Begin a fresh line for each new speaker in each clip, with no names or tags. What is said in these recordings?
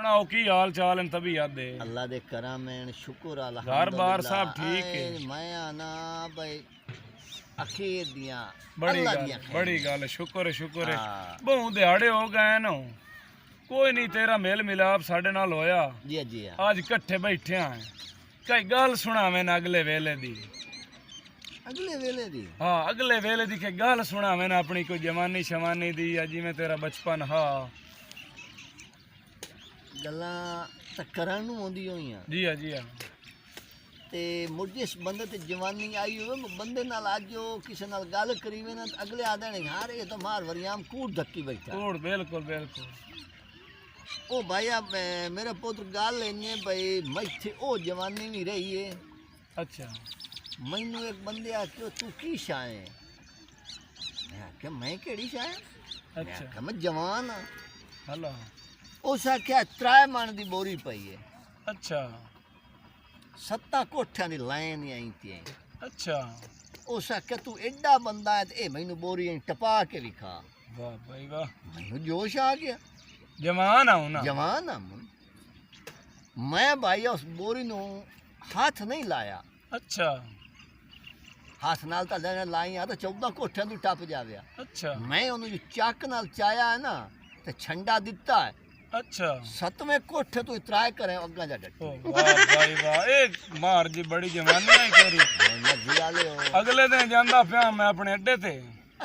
सुनाओ की हाल चाल है तबीयत दे?
अल्लाह दे करम है, शुक्र
घर बार सब ठीक है?
मैं आना भाई अखीर दियां
बड़ी गल शुक्र है
हाँ।
बहु दिहाड़े हो गए न कोई नहीं तेरा मेल मिलाप साडे नाल होया
जी जी
आज इकट्ठे बैठे हैं कई गल सुनावे न अगले वेले दी हाँ अगले वेले दी के गल सुनावे न अपनी कोई जवानी शवानी दी या जिवें तेरा बचपन हा
गल्लां तां करन नूं आउंदियां होईयां
जी हाँ
ते मुड़ जिस बंदे ते जवानी आई होवे बंदे नाल अजो किसे नाल गल करीवे ना अगले आदे ने यार ये तो मार वरियाम कूड़ धक्की बैठा
कूड़ बिल्कुल
ओ भाई अब मेरा पुत्र गल इन्ने भाई मैथे ओ जवानी भी रही है
अच्छा
मैनू एक बंदे आखियो तू की शाय है मैं आख्या मैं केड़ी शाय
अच्छा
आख्या मैं जवान हाँ
हलो
उस आख्या त्रै मन दी बोरी पई है
अच्छा
7 कोठियां दी लाइन आई थी
अच्छा
उस आख्या तू एडा बंदा है ते मैनू बोरी टपा के विखा
वाह भाई वाह
मैनू जोश आ गया
जवान आऊं ना
जवान हाँ मैं भाई उस बोरी नू हाथ नहीं लाया
अच्छा
हाथ नाल तो लाई आ तो 14 कोठियां दी टप जाव्या
अच्छा
मैं उन्हें चक नाल चाया है ना तो छंडा दिता है
अच्छा
7वें कोठे तू इतराए करे अग्गा जा डट
ओ वाह भाई वाह एक मार जी बड़ी जवानी है तेरी
मर्जी वाले हो
अगले दिन जांदा पिया मैं अपने अड्डे ते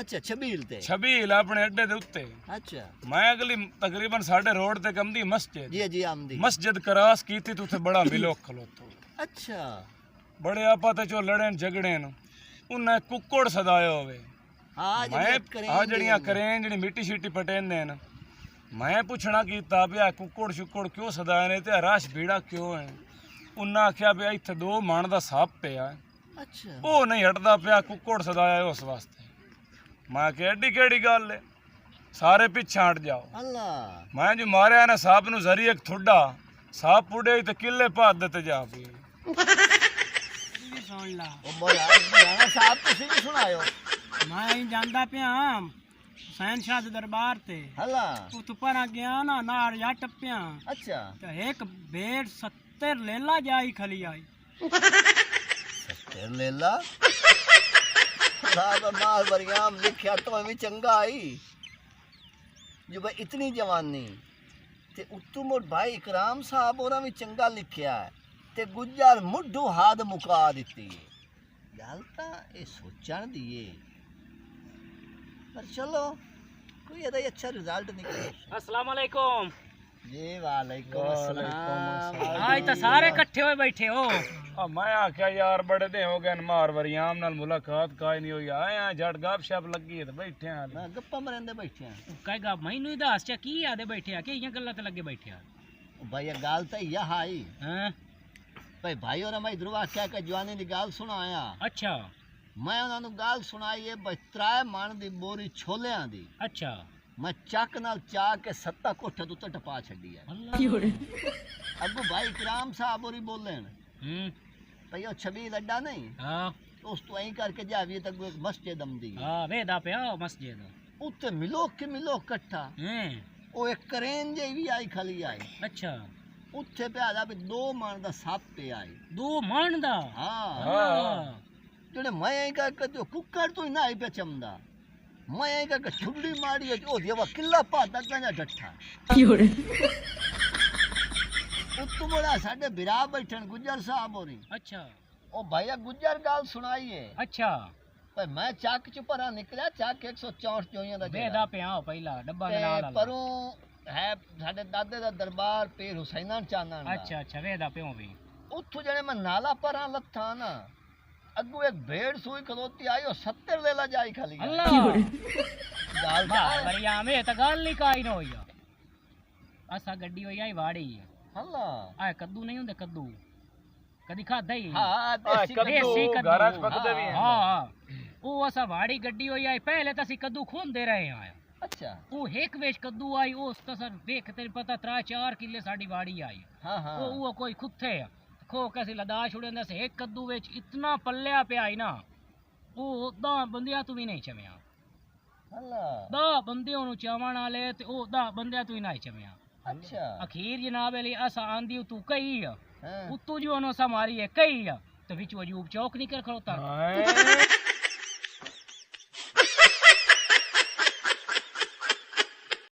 अच्छा छबील ते
छबील अपने अड्डे दे उत्ते
अच्छा
मैं अगली तकरीबन साढ़े रोड ते कमदी मस्जिद
जी आमदी
मस्जिद क्रॉस की थी तुथे बड़ा मिलोक खलोतो
अच्छा
बड़े आपा ते चो लड़े झगड़े न उन्हें कुक्कड़ सदायो होवे
हाँ
मैं जड़ियां करें जड़ी मिट्टी शिट्टी पटेंदे न मैं पुछना कीता पिया कुक्कड़ शुक्कड़ क्यों सदाए ने ते रश भीड़ा क्यों है उन्हें आख्या पिया इत्थे 2 मन दा सप पिया
अच्छा
ओ नहीं हटदा पिया कुक्कड़ सदाया उस वास्ते मैं क्या एडी केड़ी गल है सारे पीछे हट जाओ
अल्लाह
मैं जो मारिया ने सांप नु जरी एक थुड्डा सांप पुड़े ते किले भाद देते जा पी
सुन ला
ओ राणा साहब तुसी भी सुनायो
मैं जांदा पिया हुसैन शाह दे दरबार ते
हला
उत पर गया ना नार या टप्पिया
अच्छा
तो एक भेड़ 70 लेला जाई खली आई
तेर लेला साहब माल बरियाम लिखया तो भी चंगा आई जो भाई इतनी जवानी ते उत्तू मोड़ भाई इकराम साहब और भी चंगा लिखया है ते गुज्जर मुड्ढू हाद मुका दिती है गल तां ये सोचण दी है पर चलो कोई अदा अच्छा रिजल्ट निकले
अस्सलाम वालेकुम
जी वालेकुम अस्सलाम
आज तो सारे इकट्ठे हुए बैठे हो
मैं आख्या यार बड़े दिन हो गए मार वरियाम नाल मुलाकात काई नहीं हुई आया जट गप शप लगी है ते बैठे हैं
ना गप्पा मरंदे बैठे हैं
कहेगा मैनू दस चा की आदे बैठे आ कि इयां गल्लां ते लगे बैठे आ
भाई ये गाल तो यह आई
हैं
भाई भाई और मैं ध्रुवा क्या के जवानी दी गाल सुनाया
अच्छा
मैं उन्होंने गाल सुनाई है भाई 3 मन दी बोरी छोलियां दी
अच्छा
मैं चक नाल चा के 7 कोठे तो टपा छड़ी है
अल्लाह
अगू भाई इकराम साहब और बोलेन भाई ओ छबील अड्डा नहीं
हां
उस तो ऐं करके जावी तक एक मस्जिद अमदी
हां वेदा पे आओ मस्जिद
उत्ते मिलो कट्ठा
हैं
ओ एक करेन जे भी आई खाली आई
अच्छा
उत्थे पे आदा भी 2 मन दा सप पे आई
2 मन दा
हां जेड़े मैं ऐं करके जो कुक्कड़ तो ही ना आई पे चमदा मैं ऐं करके छुड़ी मारी है ओ देवा किला पाता कंजा डट्ठा उत्तू बड़ा साडे बिरा बैठन गुज्जर साहब होरी
अच्छा
ओ भैया गुज्जर गाल सुनाई है
अच्छा
पर मैं चाक चुपरा निकला चाक 164 जोइयां दा
बेदा पे आओ पहला डब्बा
ते
नाल
परों है साडे दादे दा दरबार पीर हुसैनान चानन दा
अच्छा वेदा पे भी
उत्थू जने मैं नाला परा लथा ना अगू एक भेड़ सुई खलोती आई और 70 लेला जाई खाली
अल्लाह
गाल
बढ़िया में तो गल नहीं काई ना होया असा गड्डी होई आई वाड़ी
अल्लाह
आ कद्दू नहीं हुंदे कद्दू कदी खादा ही
हां देसी
देसी कद्दू
घराच पकदे भी हैं
हां ओ असा वाड़ी गड्डी होई आई पहले तो असी कद्दू खोंदे रहे आया
अच्छा
ओ एक वेच कद्दू आई उस तो सर देख तेरे पता 3-4 किले साडी वाड़ी आई
हां हां
वो कोई खुथे खो कैसे लदा छुड़े से एक कद्दू विच इतना पल्लिया पे आई ना वो 10 बंदियां तू भी नहीं चमिया
अल्लाह
10 बंदियां नु चावण वाले ते ओ 10 बंदियां तू ही नहीं चमिया
अच्छा
अखीर जनाब अली असा आंदी तू कही है
हाँ।
उतू जो अनो सा मारी है कही है तो विच वजूब चौक निकल खड़ोता
हाय